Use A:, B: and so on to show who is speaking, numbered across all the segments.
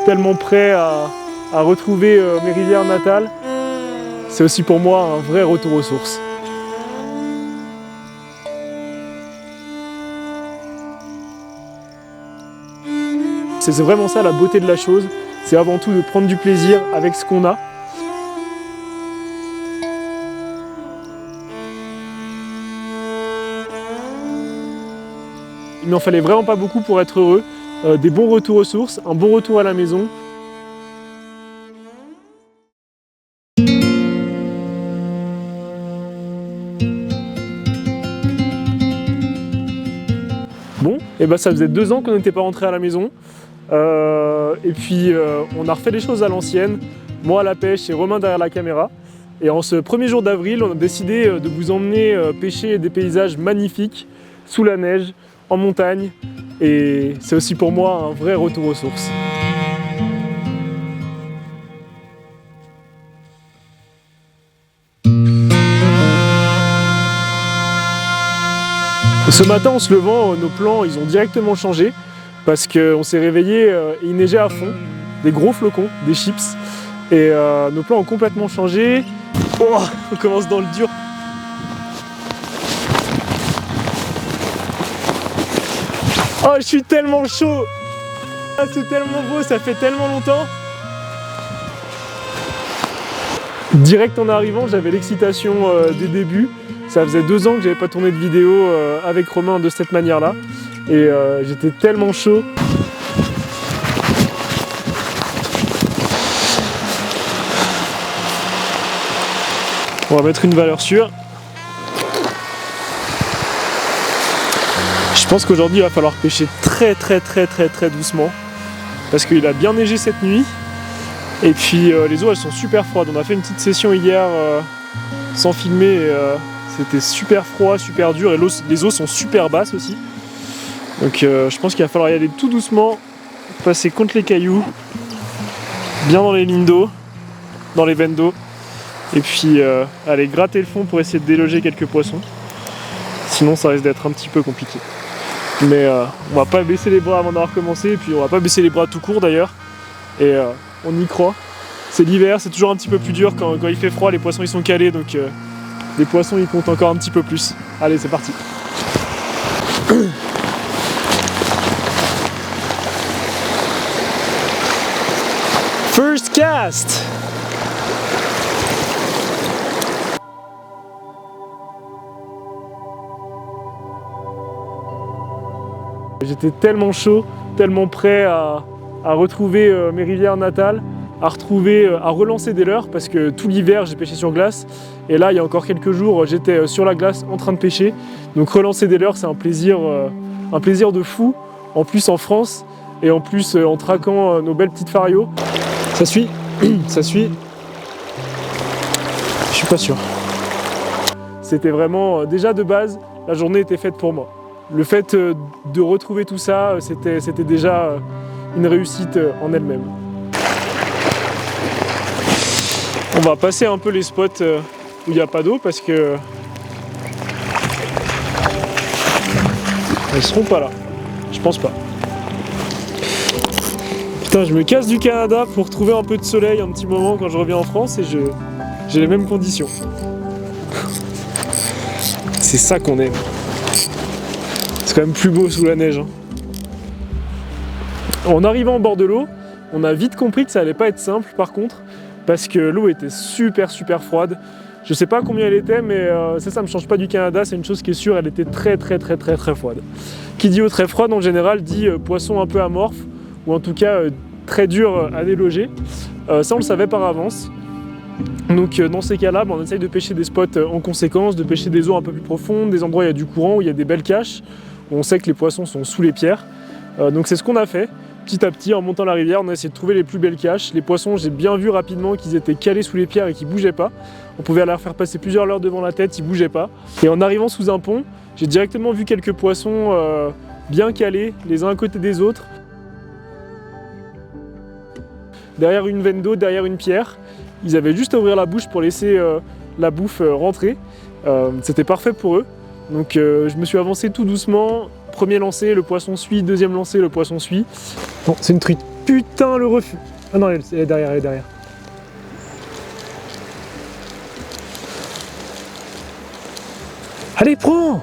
A: tellement prêt à retrouver mes rivières natales. C'est aussi pour moi un vrai retour aux sources. C'est vraiment ça la beauté de la chose, c'est avant tout de prendre du plaisir avec ce qu'on a. Il m'en fallait vraiment pas beaucoup pour être heureux. Des bons retours aux sources, un bon retour à la maison. Bon, et ben ça faisait 2 ans qu'on n'était pas rentré à la maison. Et puis on a refait les choses à l'ancienne. Moi à la pêche et Romain derrière la caméra. Et en ce premier jour d'avril, on a décidé de vous emmener pêcher des paysages magnifiques, sous la neige, en montagne. Et c'est aussi pour moi un vrai retour aux sources. Ce matin, en se levant, nos plans ils ont directement changé parce qu'on s'est réveillé et il neigeait à fond, des gros flocons, des chips. Et nos plans ont complètement changé. Oh, on commence dans le dur. Oh, je suis tellement chaud! Ah, c'est tellement beau, ça fait tellement longtemps! Direct en arrivant, j'avais l'excitation des débuts. Ça faisait 2 ans que j'avais pas tourné de vidéo avec Romain de cette manière-là. Et j'étais tellement chaud. On va mettre une valeur sûre. Je pense qu'aujourd'hui il va falloir pêcher très doucement parce qu'il a bien neigé cette nuit et puis les eaux elles sont super froides. On a fait une petite session hier sans filmer et c'était super froid, super dur et les eaux sont super basses aussi. Donc je pense qu'il va falloir y aller tout doucement, passer contre les cailloux, bien dans les lignes d'eau, dans les veines d'eau et puis aller gratter le fond pour essayer de déloger quelques poissons. Sinon ça risque d'être un petit peu compliqué. Mais on va pas baisser les bras avant d'avoir commencé, et puis on va pas baisser les bras tout court d'ailleurs. Et on y croit. C'est l'hiver, c'est toujours un petit peu plus dur quand il fait froid, les poissons ils sont calés, donc les poissons ils comptent encore un petit peu plus. Allez, c'est parti. First cast! J'étais tellement chaud, tellement prêt à retrouver mes rivières natales, à relancer des leurres parce que tout l'hiver j'ai pêché sur glace et là il y a encore quelques jours j'étais sur la glace en train de pêcher. Donc relancer des leurres c'est un plaisir de fou, en plus en France et en plus en traquant nos belles petites farios. Ça suit, ça suit. Je suis pas sûr. C'était vraiment, déjà de base, la journée était faite pour moi. Le fait de retrouver tout ça, c'était déjà une réussite en elle-même. On va passer un peu les spots où il n'y a pas d'eau parce que elles seront pas là. Je pense pas. Putain, je me casse du Canada pour trouver un peu de soleil un petit moment quand je reviens en France et j'ai les mêmes conditions. C'est ça qu'on aime. C'est quand même plus beau sous la neige. Hein. En arrivant au bord de l'eau, on a vite compris que ça allait pas être simple par contre, parce que l'eau était super froide. Je sais pas combien elle était, mais ça me change pas du Canada, c'est une chose qui est sûre, elle était très froide. Qui dit eau très froide en général dit poisson un peu amorphe, ou en tout cas très dur à déloger. Ça on le savait par avance. Donc dans ces cas-là, on essaye de pêcher des spots en conséquence, de pêcher des eaux un peu plus profondes, des endroits où il y a du courant, où il y a des belles caches, où on sait que les poissons sont sous les pierres. Donc c'est ce qu'on a fait. Petit à petit, en montant la rivière, on a essayé de trouver les plus belles caches. Les poissons, j'ai bien vu rapidement qu'ils étaient calés sous les pierres et qu'ils bougeaient pas. On pouvait leur faire passer plusieurs heures devant la tête, ils bougeaient pas. Et en arrivant sous un pont, j'ai directement vu quelques poissons bien calés, les uns à côté des autres. Derrière une veine d'eau, derrière une pierre. Ils avaient juste à ouvrir la bouche pour laisser la bouffe rentrer. C'était parfait pour eux. Donc je me suis avancé tout doucement. Premier lancer, le poisson suit. Deuxième lancer, le poisson suit. Bon, c'est une truite. putain, le refus. Ah non, elle est derrière, elle est derrière. Allez, prends!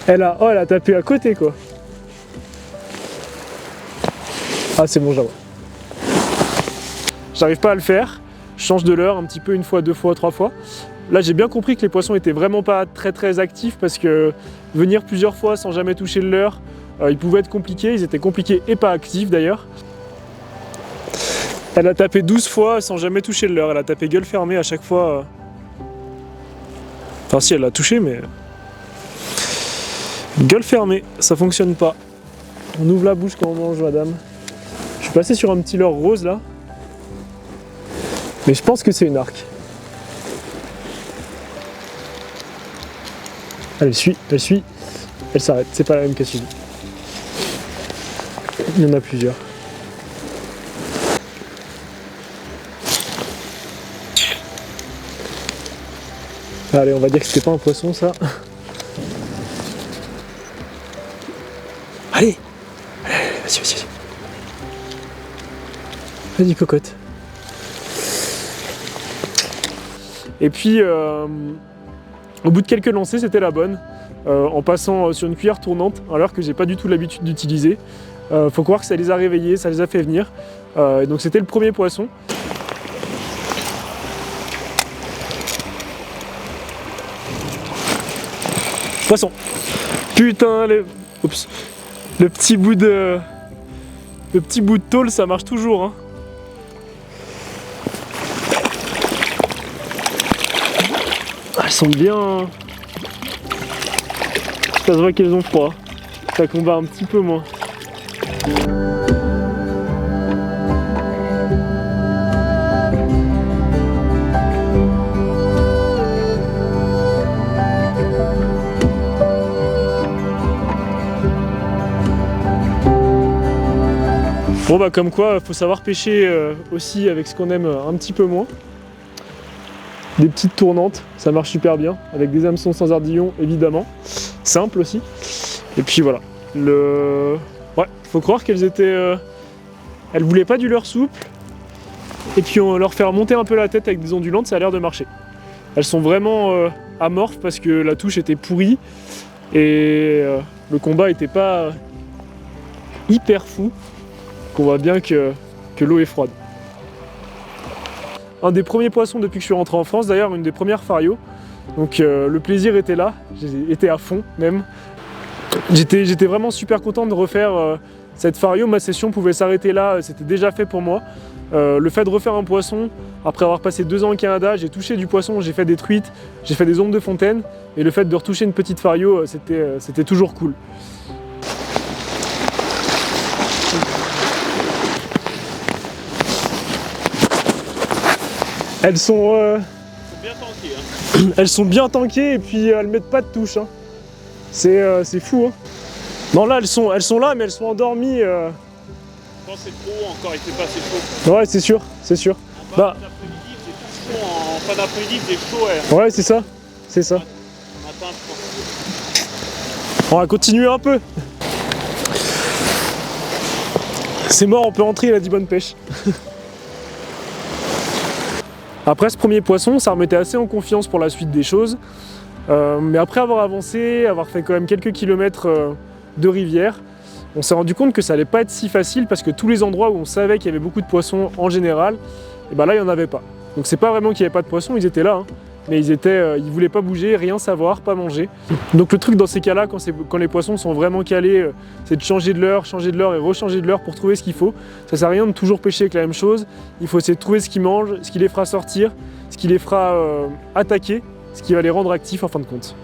A: Elle a tapé à côté, quoi. Ah, c'est bon, j'avoue. J'arrive pas à le faire. Je change de leurre un petit peu, une fois, deux fois, trois fois. Là, j'ai bien compris que les poissons étaient vraiment pas très actifs parce que venir plusieurs fois sans jamais toucher le leurre, ils pouvaient être compliqués. Ils étaient compliqués et pas actifs d'ailleurs. Elle a tapé 12 fois sans jamais toucher le leurre. Elle a tapé gueule fermée à chaque fois. Enfin, si, elle l'a touché, mais. Gueule fermée, ça fonctionne pas. On ouvre la bouche quand on mange, madame. Je suis passé sur un petit leurre rose là. Mais je pense que c'est une arc. Elle suit, elle s'arrête. C'est pas la même qu'elle suit. Il y en a plusieurs. Allez, on va dire que c'était pas un poisson ça. Allez, vas-y. Vas-y, cocotte. Et puis, au bout de quelques lancers, c'était la bonne. En passant sur une cuillère tournante, à l'heure que j'ai pas du tout l'habitude d'utiliser. Faut croire que ça les a réveillés, ça les a fait venir. Donc c'était le premier poisson. Poisson. Putain, oups. Le petit bout de tôle, ça marche toujours, hein. Elles sont bien. Ça se voit qu'elles ont froid. Ça combat un petit peu moins. Bon bah comme quoi, faut savoir pêcher aussi avec ce qu'on aime un petit peu moins. Des petites tournantes, ça marche super bien, avec des hameçons sans ardillon évidemment. Simple aussi. Et puis voilà. Ouais, faut croire qu'elles étaient. Elles voulaient pas du leurre souple. Et puis on leur fait remonter un peu la tête avec des ondulantes, ça a l'air de marcher. Elles sont vraiment amorphes parce que la touche était pourrie. Et le combat était pas hyper fou. On voit bien que l'eau est froide. Un des premiers poissons depuis que je suis rentré en France, d'ailleurs une des premières Fario. Donc le plaisir était là, j'étais à fond même. J'étais vraiment super content de refaire cette Fario, ma session pouvait s'arrêter là, c'était déjà fait pour moi. Le fait de refaire un poisson, après avoir passé 2 ans au Canada, j'ai touché du poisson, j'ai fait des truites, j'ai fait des ombres de fontaine, et le fait de retoucher une petite Fario, c'était toujours cool. Elles sont
B: bien tankées. Hein.
A: Elles sont bien tankées et puis elles mettent pas de touche. Hein. C'est fou. Hein. Non là elles sont là mais elles sont endormies.
B: Quand c'est trop haut encore, il fait pas assez chaud.
A: Ouais c'est sûr.
B: En fin d'après-midi, c'est chaud.
A: Ouais c'est ça.
B: Ce matin, je pense.
A: On va continuer un peu. C'est mort, on peut entrer, il a dit bonne pêche. Après ce premier poisson, ça remettait assez en confiance pour la suite des choses. Mais après avoir avancé, avoir fait quand même quelques kilomètres de rivière, on s'est rendu compte que ça allait pas être si facile parce que tous les endroits où on savait qu'il y avait beaucoup de poissons en général, et ben là il n'y en avait pas. Donc c'est pas vraiment qu'il n'y avait pas de poissons, ils étaient là, hein, mais ils voulaient pas bouger, rien savoir, pas manger. Donc le truc dans ces cas-là, quand les poissons sont vraiment calés, c'est de changer de leurre et rechanger de leurre pour trouver ce qu'il faut. Ça sert à rien de toujours pêcher avec la même chose, il faut essayer de trouver ce qu'ils mangent, ce qui les fera sortir, ce qui les fera attaquer, ce qui va les rendre actifs en fin de compte.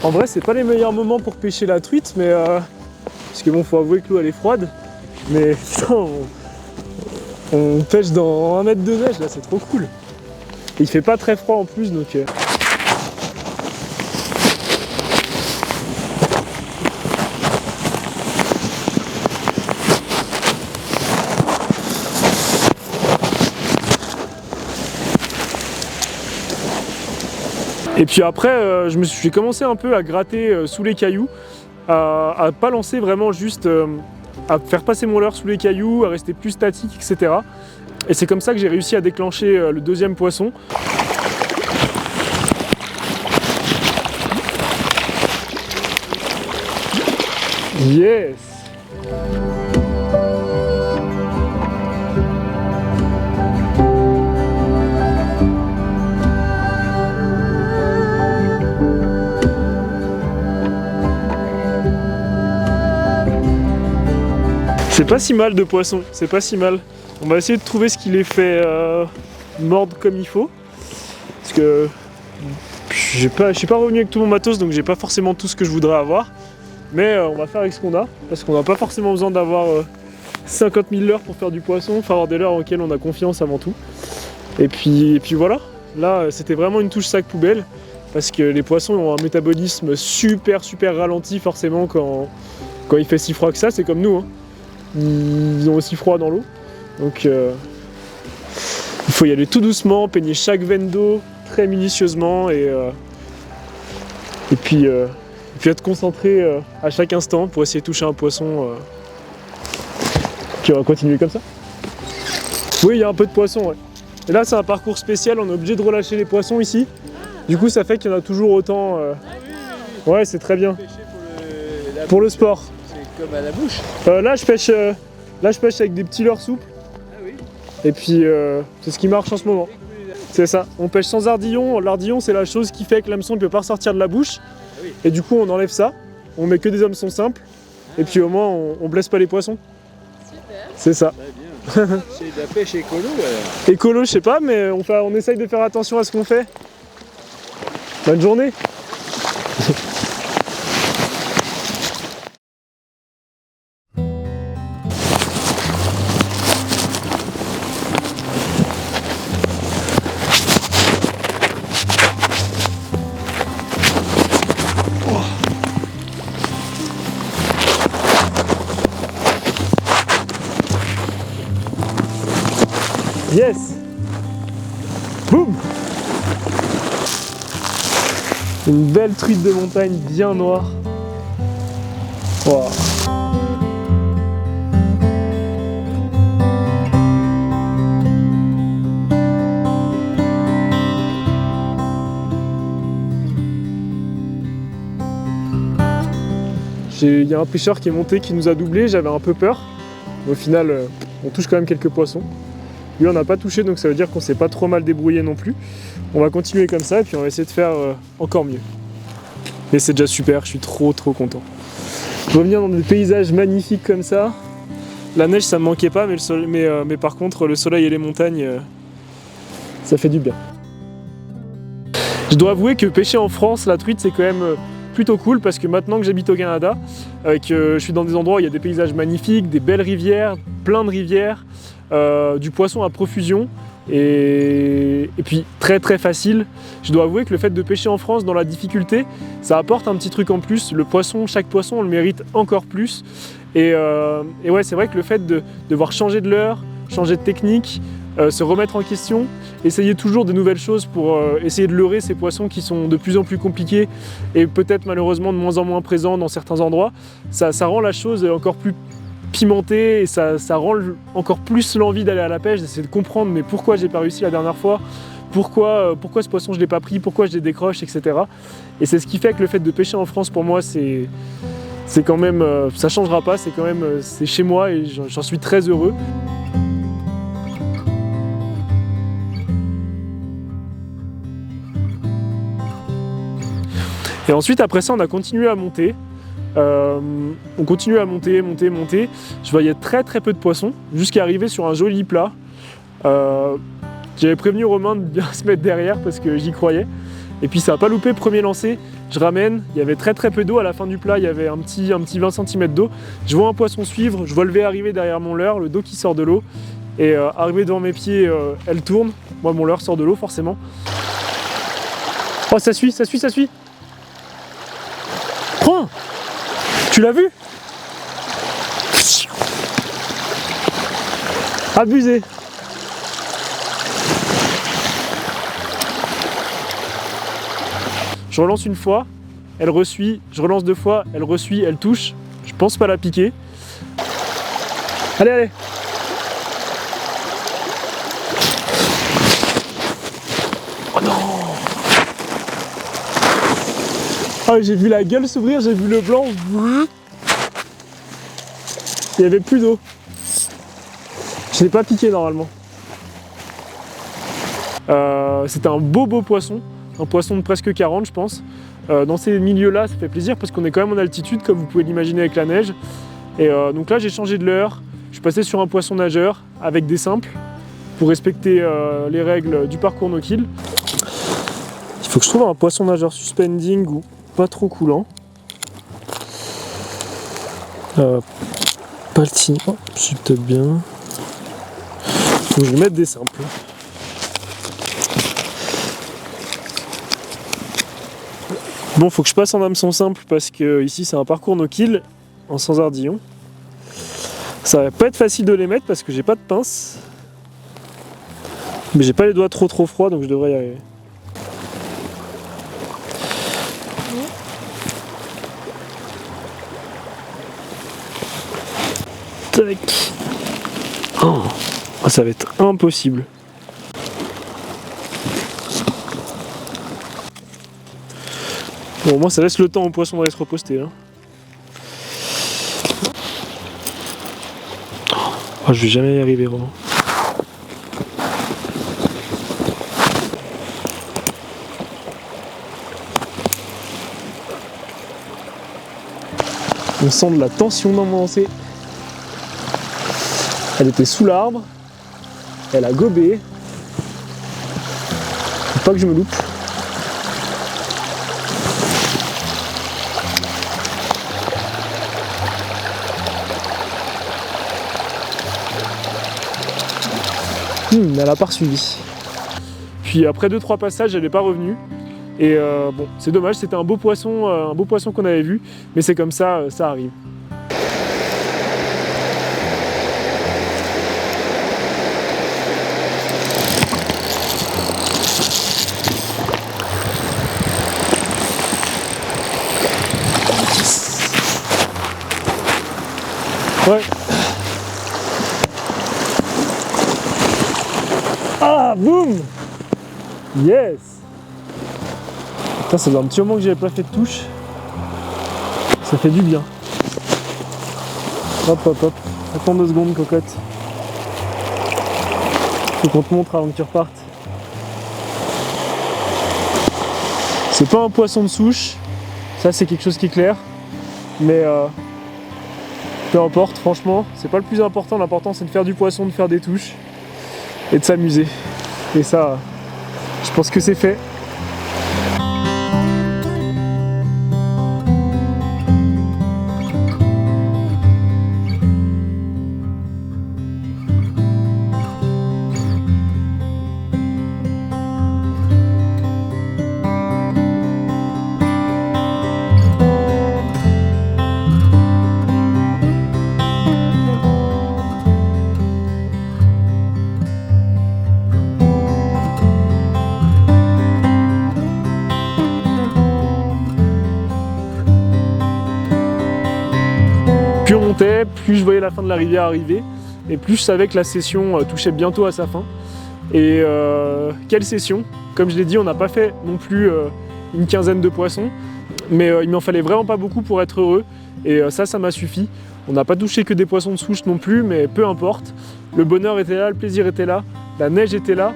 A: En vrai, c'est pas les meilleurs moments pour pêcher la truite, mais parce que bon, faut avouer que l'eau elle est froide. Mais putain, on pêche dans 1 mètre de neige là, c'est trop cool. Et il fait pas très froid en plus, donc. Et puis après, j'ai commencé un peu à gratter sous les cailloux, à pas lancer vraiment juste, à faire passer mon leurre sous les cailloux, à rester plus statique, etc. Et c'est comme ça que j'ai réussi à déclencher le deuxième poisson. Yes! C'est pas si mal de poisson, c'est pas si mal. On va essayer de trouver ce qui les fait mordre comme il faut. Parce que je suis pas revenu avec tout mon matos, donc j'ai pas forcément tout ce que je voudrais avoir. Mais on va faire avec ce qu'on a, parce qu'on n'a pas forcément besoin d'avoir 50 000 leurres pour faire du poisson. Il faut avoir des leurres auxquelles on a confiance avant tout. Et puis voilà, là c'était vraiment une touche sac poubelle, parce que les poissons ont un métabolisme super ralenti forcément quand il fait si froid que ça. C'est comme nous, hein. Ils ont aussi froid dans l'eau. Donc il faut y aller tout doucement, peigner chaque veine d'eau très minutieusement et puis être concentré à chaque instant pour essayer de toucher un poisson. Puis on va continuer comme ça. Oui, il y a un peu de poisson, ouais. Et là c'est un parcours spécial, on est obligé de relâcher les poissons ici. Du coup ça fait qu'il y en a toujours autant. Ouais, c'est très bien. Pour le sport.
C: Comme à la bouche.
A: Là je pêche avec des petits leurres souples.
C: Ah oui.
A: Et puis c'est ce qui marche en ce moment. C'est ça. On pêche sans ardillon. L'ardillon c'est la chose qui fait que l'hameçon ne peut pas ressortir de la bouche.
C: Ah oui.
A: Et du coup on enlève ça. On met que des hameçons simples. Et puis au moins on blesse pas les poissons.
D: Super.
A: C'est ça.
C: Très bien. C'est de la pêche écolo alors.
A: Écolo je sais pas, mais on essaye de faire attention à ce qu'on fait. Bonne journée. Yes! Boum! Une belle truite de montagne bien noire. Wow. Il y a un pêcheur qui est monté qui nous a doublé, j'avais un peu peur. Au final, on touche quand même quelques poissons. Lui on n'a pas touché, donc ça veut dire qu'on s'est pas trop mal débrouillé non plus. On va continuer comme ça et puis on va essayer de faire encore mieux. Mais c'est déjà super, je suis trop content. Revenir dans des paysages magnifiques comme ça. La neige ça me manquait pas, mais par contre le soleil et les montagnes, ça fait du bien. Je dois avouer que pêcher en France la truite c'est quand même plutôt cool, parce que maintenant que j'habite au Canada, que je suis dans des endroits où il y a des paysages magnifiques, des belles rivières, plein de rivières, du poisson à profusion et puis très facile. Je dois avouer que le fait de pêcher en France dans la difficulté, ça apporte un petit truc en plus. Le poisson, chaque poisson on le mérite encore plus et ouais, c'est vrai que le fait de devoir changer de leurre, changer de technique, se remettre en question, essayer toujours de nouvelles choses pour essayer de leurrer ces poissons qui sont de plus en plus compliqués et peut-être malheureusement de moins en moins présents dans certains endroits, ça rend la chose encore plus pimentée et ça rend encore plus l'envie d'aller à la pêche, d'essayer de comprendre mais pourquoi j'ai pas réussi la dernière fois, pourquoi ce poisson je l'ai pas pris, pourquoi je les décroche, etc. Et c'est ce qui fait que le fait de pêcher en France pour moi c'est quand même, ça changera pas, c'est quand même, c'est chez moi et j'en suis très heureux. Et ensuite, après ça, on a continué à monter. On continue à monter. Je voyais très peu de poissons, jusqu'à arriver sur un joli plat. J'avais prévenu Romain de bien se mettre derrière parce que j'y croyais. Et puis ça n'a pas loupé, premier lancer, je ramène, il y avait très peu d'eau à la fin du plat, il y avait un petit 20 cm d'eau. Je vois un poisson suivre, je vois le V arriver derrière mon leurre, le dos qui sort de l'eau. Et arrivé devant mes pieds, elle tourne. Moi, mon leurre sort de l'eau forcément. Oh, ça suit. Prends! Tu l'as vu? Abusé! Je relance une fois, elle resuit, je relance 2 fois, elle resuit, elle touche. Je pense pas la piquer. Allez, allez! Oh non! Ah, j'ai vu la gueule s'ouvrir, j'ai vu le blanc. Il n'y avait plus d'eau. Je l'ai pas piqué normalement. C'était un beau poisson. Un poisson de presque 40 je pense. Dans ces milieux-là, ça fait plaisir parce qu'on est quand même en altitude, comme vous pouvez l'imaginer avec la neige. Et donc là, j'ai changé de leurre. Je suis passé sur un poisson nageur avec des simples pour respecter les règles du parcours no-kill. Il faut que je trouve un poisson nageur suspending ou pas trop coulant. Pas le signe. Oh, c'est peut-être bien. Faut que je mette des simples. Bon, faut que je passe en hameçon simple parce que ici c'est un parcours no-kill en sans ardillon. Ça va pas être facile de les mettre parce que j'ai pas de pince. Mais j'ai pas les doigts trop froids donc je devrais y arriver. Tac. Oh, ça va être impossible. Bon, au moins ça laisse le temps au poisson d'aller se reposter. Hein. Oh, je vais jamais y arriver vraiment. On sent de la tension dans mon lancer. Elle était sous l'arbre. Elle a gobé. Faut pas que je me loupe. Elle a pas suivi. Puis après 2-3 passages, elle n'est pas revenue. Et bon, c'est dommage, c'était un beau poisson qu'on avait vu, mais c'est comme ça, ça arrive. Ouais. Ah, boum! Yes! Putain, ça fait un petit moment que j'avais pas fait de touche. Ça fait du bien. Hop, hop, hop. Attends 2 secondes, cocotte. Faut qu'on te montre avant que tu repartes. C'est pas un poisson de souche. Ça, c'est quelque chose qui est clair. Mais peu importe, franchement, c'est pas le plus important. L'important, c'est de faire du poisson, de faire des touches et de s'amuser. Et ça, je pense que c'est fait. Plus on montait, plus je voyais la fin de la rivière arriver et plus je savais que la session touchait bientôt à sa fin. Et quelle session! Comme je l'ai dit, on n'a pas fait non plus une quinzaine de poissons, mais il m'en fallait vraiment pas beaucoup pour être heureux et ça m'a suffi. On n'a pas touché que des poissons de souche non plus, mais peu importe. Le bonheur était là, le plaisir était là, la neige était là,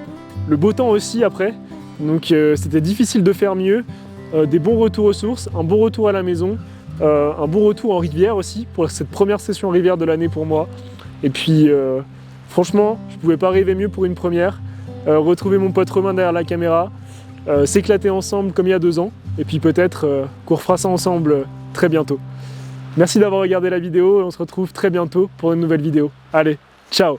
A: le beau temps aussi après. Donc c'était difficile de faire mieux. Des bons retours aux sources, un bon retour à la maison. Un bon retour en rivière aussi pour cette première session rivière de l'année pour moi. Et puis franchement, je pouvais pas rêver mieux pour une première. Retrouver mon pote Romain derrière la caméra, s'éclater ensemble comme il y a 2 ans. Et puis peut-être qu'on refera ça ensemble très bientôt. Merci d'avoir regardé la vidéo et on se retrouve très bientôt pour une nouvelle vidéo. Allez, ciao!